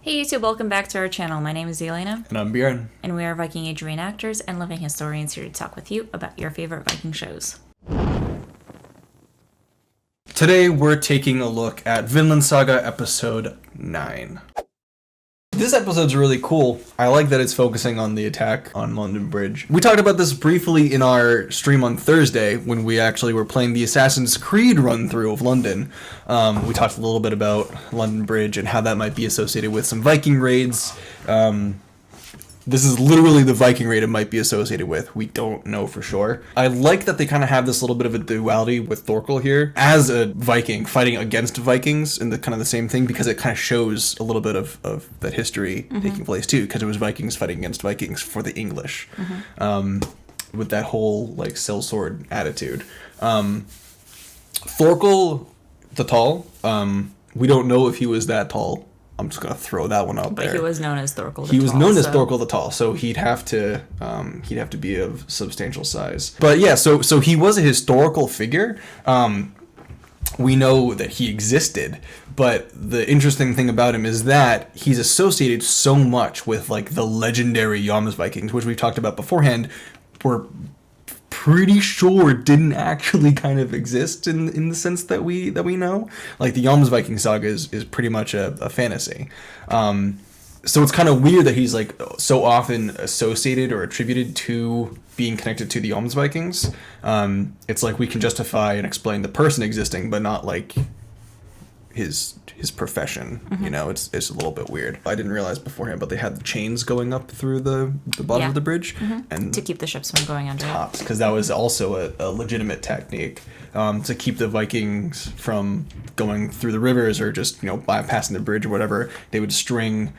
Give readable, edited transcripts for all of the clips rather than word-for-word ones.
Hey YouTube, welcome back to our channel. My name is Elena. And I'm Bjorn. And we are Viking Age reenactors and living historians here to talk with you about your favorite Viking shows. Today we're taking a look at Vinland Saga episode 9. This episode's really cool. I like that it's focusing on the attack on London Bridge. We talked about this briefly in our stream on Thursday when we actually were playing the Assassin's Creed run-through of London. We talked a little bit about London Bridge and how that might be associated with some Viking raids. This is literally the Viking raid it might be associated with. We don't know for sure. I like that they kind of have this little bit of a duality with Thorkel here as a Viking fighting against Vikings and the kind of the same thing, because it kind of shows a little bit of that history taking place too, because it was Vikings fighting against Vikings for the English, with that whole like sellsword attitude. Thorkel the Tall, we don't know if he was that tall. I'm just gonna throw that one out there. But he was known as Thorkel the Tall. He was known as Thorkel the Tall, so he'd have to be of substantial size. But yeah, so he was a historical figure. We know that he existed, but the interesting thing about him is that he's associated so much with like the legendary Vikings, which we've talked about beforehand. We're pretty sure didn't actually kind of exist in the sense that we know. Like the Viking saga is pretty much a fantasy. So it's kind of weird that he's like so often associated or attributed to being connected to the Vikings. It's like we can justify and explain the person existing, but not like his profession. You know, it's a little bit weird. I didn't realize beforehand, but they had the chains going up through the bottom of the bridge and to keep the ships from going under tops, because that was also a legitimate technique to keep the Vikings from going through the rivers or just bypassing the bridge or whatever. They would string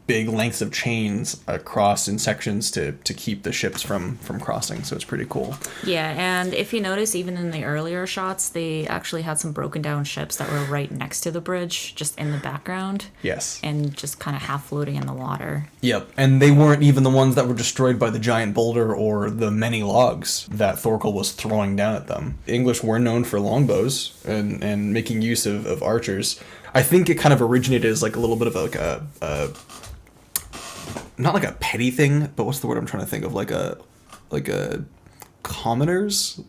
big lengths of chains across in sections to keep the ships from crossing, so it's pretty cool. Yeah, and if you notice, even in the earlier shots, they actually had some broken down ships that were right next to the bridge, just in the background. Yes. And just kind of half floating in the water. Yep, and they weren't even the ones that were destroyed by the giant boulder or the many logs that Thorkel was throwing down at them. The English were known for longbows and making use of archers. I think it kind of originated as like a little bit of like a not like a petty thing, but what's the word I'm trying to think of? Like a commoner's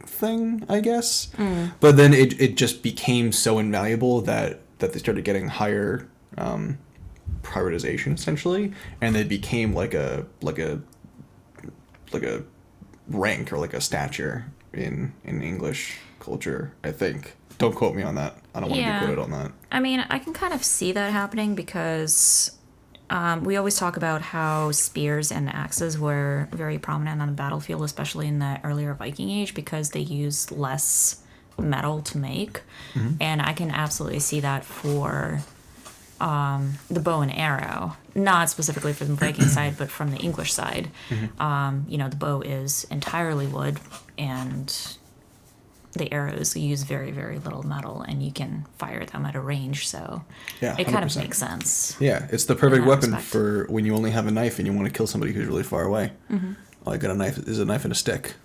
thing, I guess. But then it just became so invaluable that they started getting higher prioritization essentially, and they became like a rank or like a stature in English culture, I think. Don't quote me on that. I don't want to be quoted on that. I mean, I can kind of see that happening because we always talk about how spears and axes were very prominent on the battlefield, especially in the earlier Viking Age, because they used less metal to make. And I can absolutely see that for the bow and arrow. Not specifically from the Viking side, but from the English side. The bow is entirely wood, and the arrows use very, very little metal, and you can fire them at a range, so yeah, it kind of makes sense. Yeah, it's the perfect weapon for when you only have a knife and you want to kill somebody who's really far away. All you got a knife is a knife and a stick.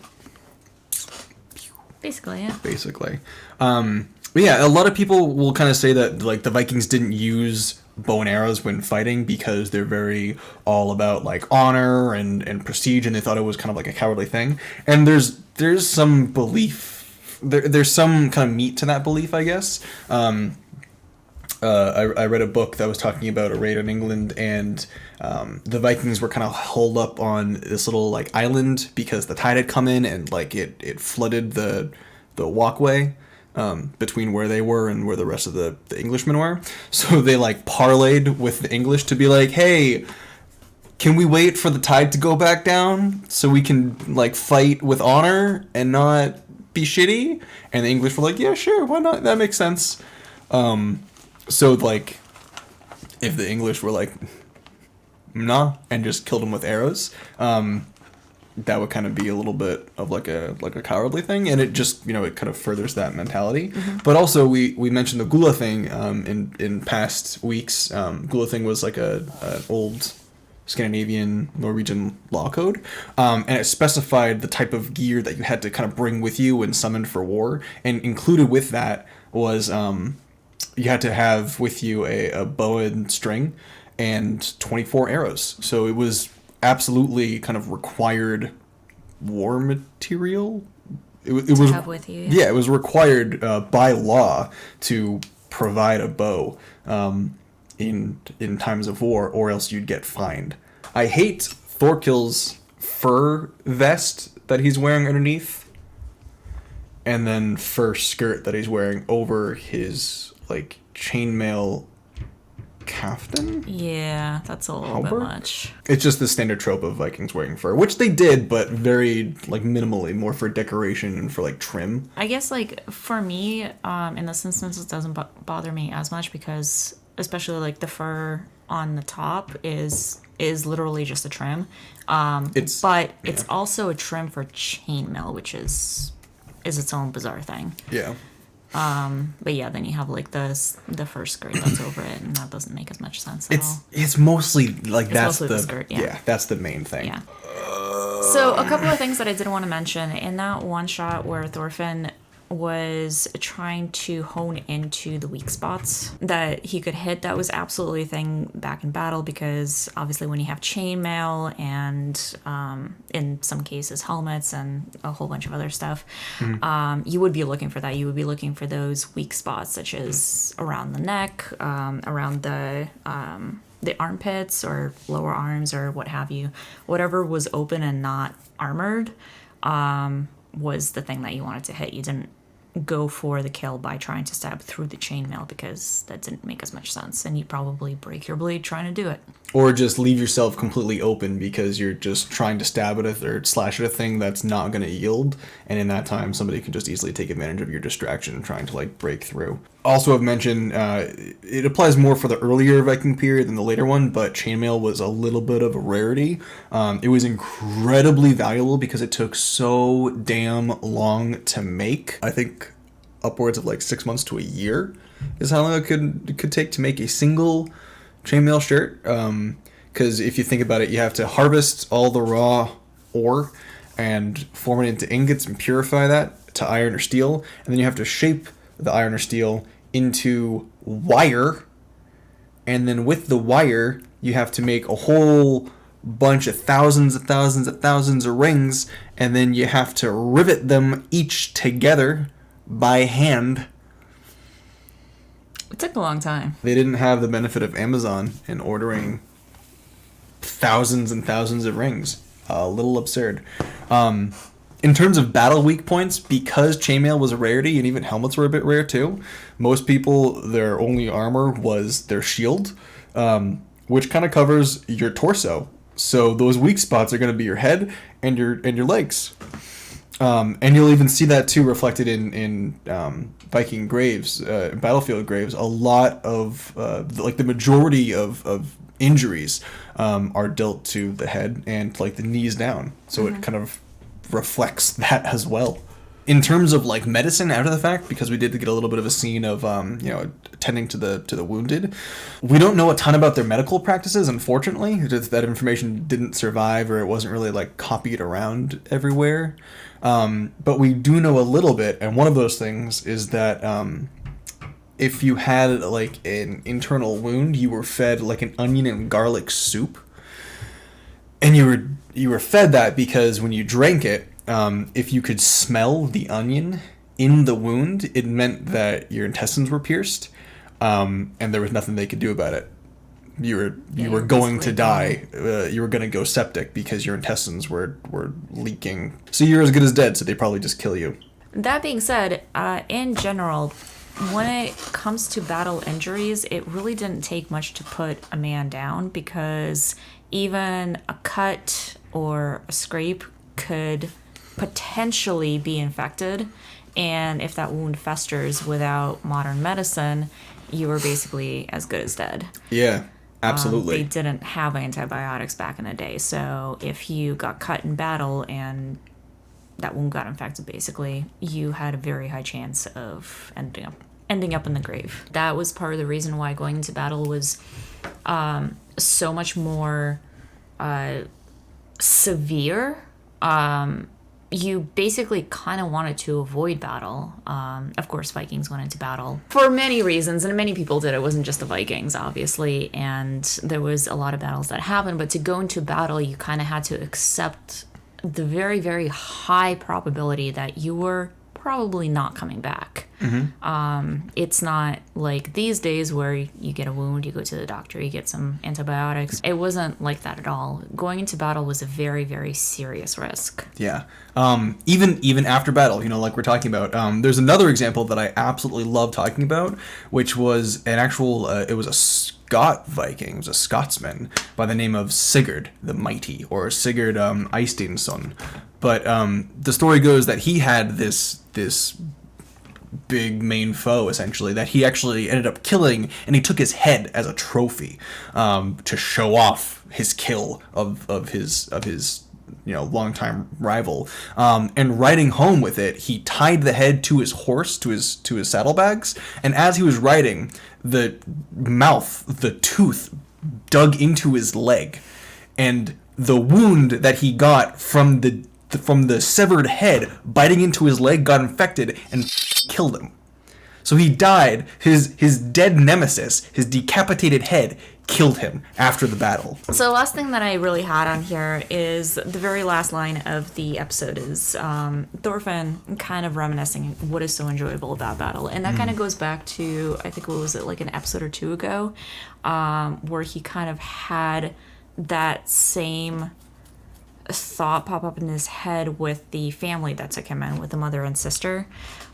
Basically, yeah. Basically. But yeah, a lot of people will kind of say that like the Vikings didn't use bow and arrows when fighting because they're very all about like honor and prestige, and they thought it was kind of like a cowardly thing. And there's some belief. There's some kind of meat to that belief, I guess. I read a book that was talking about a raid on England, and the Vikings were kind of holed up on this little like island because the tide had come in and like it flooded the walkway between where they were and where the rest of the Englishmen were. So they like parlayed with the English to be like, hey, can we wait for the tide to go back down so we can like fight with honor and not be shitty? And the English were like, yeah, sure, why not? That makes sense. So like if the English were like nah and just killed them with arrows, that would kind of be a little bit of like a cowardly thing, and it just it kind of furthers that mentality. But also we mentioned the Gula thing in past weeks. Gula thing was like an old Scandinavian Norwegian law code, and it specified the type of gear that you had to kind of bring with you when summoned for war, and included with that was you had to have with you a bow and string and 24 arrows. So it was absolutely kind of required war material. It was have with you. Yeah, it was required by law to provide a bow in times of war, or else you'd get fined. I hate Thorkel's fur vest that he's wearing underneath, and then fur skirt that he's wearing over his like chainmail kaftan. Yeah, that's a little bit much. It's just the standard trope of Vikings wearing fur, which they did, but very like minimally, more for decoration and for like trim. I guess like for me, in this instance, it doesn't bother me as much because especially like the fur on the top is literally just a trim. It's also a trim for chainmail, which is its own bizarre thing. Yeah. But yeah, then you have like the first skirt that's over it, and that doesn't make as much sense at all. It's mostly like that's mostly the skirt, yeah. That's the main thing. Yeah. So a couple of things that I did want to mention in that one shot where Thorfinn was trying to hone into the weak spots that he could hit, that was absolutely a thing back in battle, because obviously when you have chainmail and in some cases helmets and a whole bunch of other stuff, you would be looking for that. You would be looking for those weak spots, such as around the neck, around the armpits or lower arms or what have you. Whatever was open and not armored was the thing that you wanted to hit. You didn't go for the kill by trying to stab through the chainmail, because that didn't make as much sense, and you'd probably break your blade trying to do it. Or just leave yourself completely open because you're just trying to stab at it or slash at a thing that's not going to yield, and in that time somebody can just easily take advantage of your distraction trying to like break through. Also, I've mentioned it applies more for the earlier Viking period than the later one, but chainmail was a little bit of a rarity. It was incredibly valuable because it took so damn long to make. I think upwards of like 6 months to a year is how long it could take to make a single chainmail shirt. Because if you think about it, you have to harvest all the raw ore and form it into ingots and purify that to iron or steel, and then you have to shape the iron or steel into wire, and then with the wire you have to make a whole bunch of thousands of rings, and then you have to rivet them each together by hand. It took a long time. They didn't have the benefit of Amazon in ordering thousands and thousands of rings. A little absurd. In terms of battle weak points, because chainmail was a rarity and even helmets were a bit rare too, most people, their only armor was their shield, which kind of covers your torso. So those weak spots are going to be your head and your legs. And you'll even see that too reflected in Viking graves, battlefield graves. A lot of like the majority of injuries are dealt to the head and like the knees down. So it kind of reflects that as well. In terms of like medicine after the fact, because we did get a little bit of a scene of tending to the wounded, we don't know a ton about their medical practices, unfortunately. That information didn't survive, or it wasn't really like copied around everywhere. But we do know a little bit, and one of those things is that if you had like an internal wound, you were fed like an onion and garlic soup. And you were fed that because when you drank it, if you could smell the onion in the wound, it meant that your intestines were pierced, and there was nothing they could do about it. You were going to die. You were going to go septic because your intestines were leaking. So you're as good as dead. So they probably just kill you. That being said, in general, when it comes to battle injuries, it really didn't take much to put a man down, because even a cut or a scrape could potentially be infected, and if that wound festers without modern medicine, you were basically as good as dead. Yeah, absolutely. They didn't have antibiotics back in the day, so if you got cut in battle and that wound got infected, basically, you had a very high chance of ending up in the grave. That was part of the reason why going into battle was so much more severe. you basically kind of wanted to avoid battle. Of course, Vikings went into battle for many reasons, and many people did. It wasn't just the Vikings, obviously, and there was a lot of battles that happened. But to go into battle, you kind of had to accept the very, very high probability that you were probably not coming back. It's not like these days where you get a wound, you go to the doctor, you get some antibiotics. It wasn't like that at all. Going into battle was a very, very serious risk. Yeah. Even after battle, like we're talking about, there's another example that I absolutely love talking about, which was an actual, it was a Scot Viking, it was a Scotsman by the name of Sigurd the Mighty, or Sigurd Eysteinsson. But the story goes that he had this big main foe, essentially, that he actually ended up killing, and he took his head as a trophy to show off his kill of his longtime rival. And riding home with it, he tied the head to his horse, to his saddlebags, and as he was riding, the tooth dug into his leg, and the wound that he got from the severed head biting into his leg got infected and killed him. So he died. His dead nemesis, his decapitated head, killed him after the battle. So the last thing that I really had on here is the very last line of the episode is Thorfinn kind of reminiscing what is so enjoyable about battle. And that kind of goes back to, I think, what was it, like an episode or two ago, where he kind of had that same thought pop up in his head with the family that took him in, with the mother and sister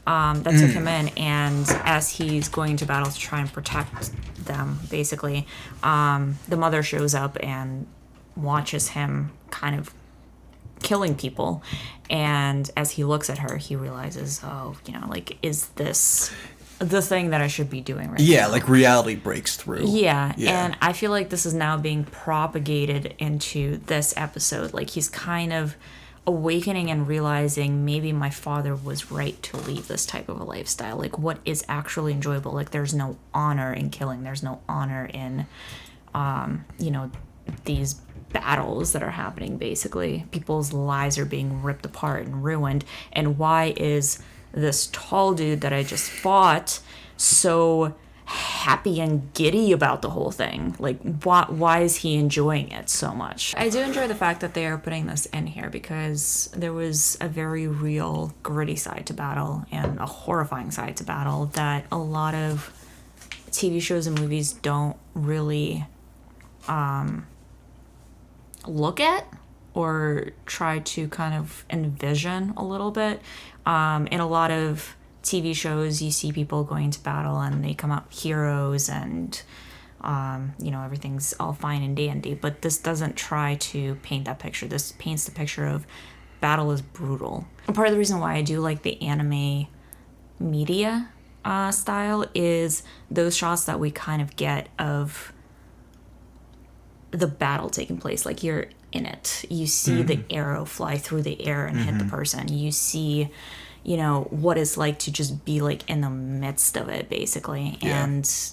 that took him in, and as he's going to battle to try and protect them, basically, the mother shows up and watches him kind of killing people, and as he looks at her, he realizes, is this the thing that I should be doing right now? Yeah, like reality breaks through. Yeah, and I feel like this is now being propagated into this episode. Like, he's kind of awakening and realizing maybe my father was right to leave this type of a lifestyle. Like, what is actually enjoyable? Like, there's no honor in killing. There's no honor in, these battles that are happening, basically. People's lives are being ripped apart and ruined. And why is this tall dude that I just fought so happy and giddy about the whole thing? Like, why is he enjoying it so much? I do enjoy the fact that they are putting this in here, because there was a very real gritty side to battle and a horrifying side to battle that a lot of TV shows and movies don't really look at or try to kind of envision a little bit. In a lot of TV shows, you see people going to battle and they come out heroes and, everything's all fine and dandy. But this doesn't try to paint that picture. This paints the picture of battle is brutal. And part of the reason why I do like the anime media style is those shots that we kind of get of the battle taking place. Like, you're in it. You see the arrow fly through the air and hit the person. You see, what it's like to just be like in the midst of it, basically. Yeah. And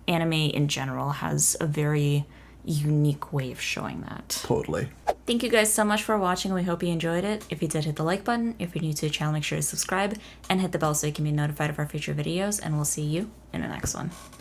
anime in general has a very unique way of showing that. Totally. Thank you guys so much for watching. We hope you enjoyed it. If you did, hit the like button. If you're new to the channel, make sure to subscribe and hit the bell so you can be notified of our future videos, and we'll see you in the next one.